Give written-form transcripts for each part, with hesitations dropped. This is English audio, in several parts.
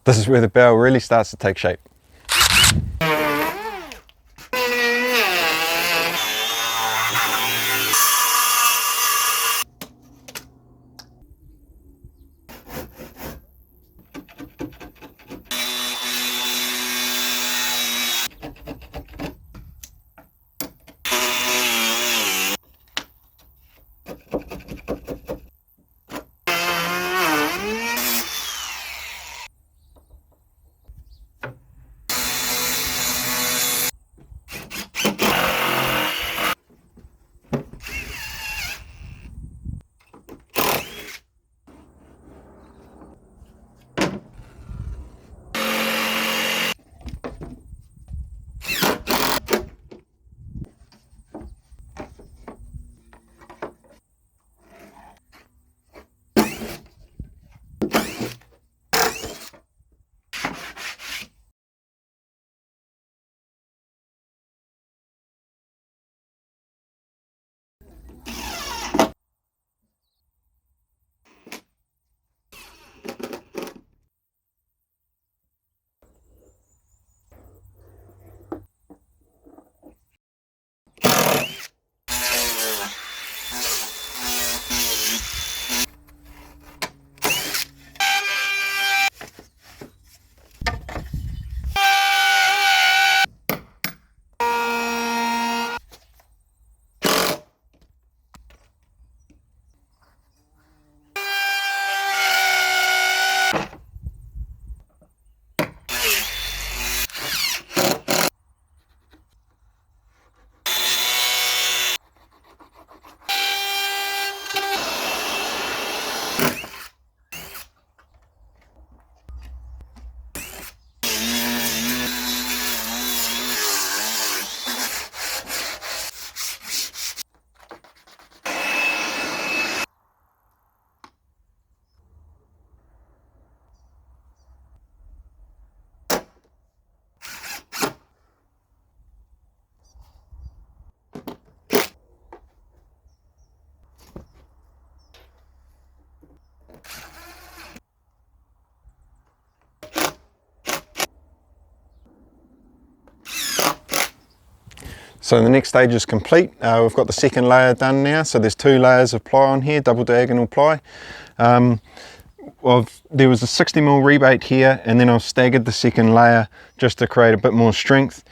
This is where the bow really starts to take shape. So the next stage is complete. We've got the second layer done now. So there's 2 layers of ply on here, double diagonal ply. There was a 60mm rebate here, and then I've staggered the second layer just to create a bit more strength.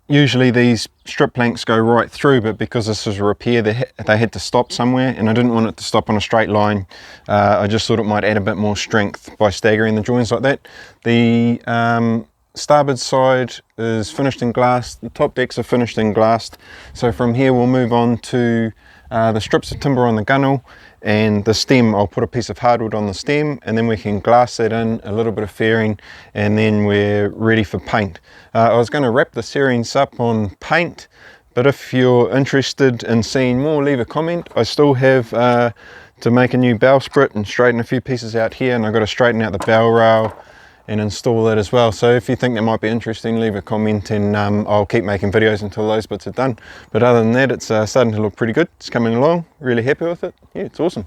Usually these strip planks go right through, but because this is a repair, they had to stop somewhere, and I didn't want it to stop on a straight line. I just thought it might add a bit more strength by staggering the joints like that. The starboard side is finished in glass, the top decks are finished in glass. So from here we'll move on to the strips of timber on the gunnel, and the stem, I'll put a piece of hardwood on the stem, and then we can glass that in, a little bit of fairing, and then we're ready for paint. I was going to wrap the series up on paint, but if you're interested in seeing more, leave a comment. I still have to make a new bowsprit and straighten a few pieces out here, and I've got to straighten out the bow rail and install that as well. So if you think that might be interesting, leave a comment, and I'll keep making videos until those bits are done. But other than that, it's starting to look pretty good. It's coming along, really happy with it. Yeah, it's awesome.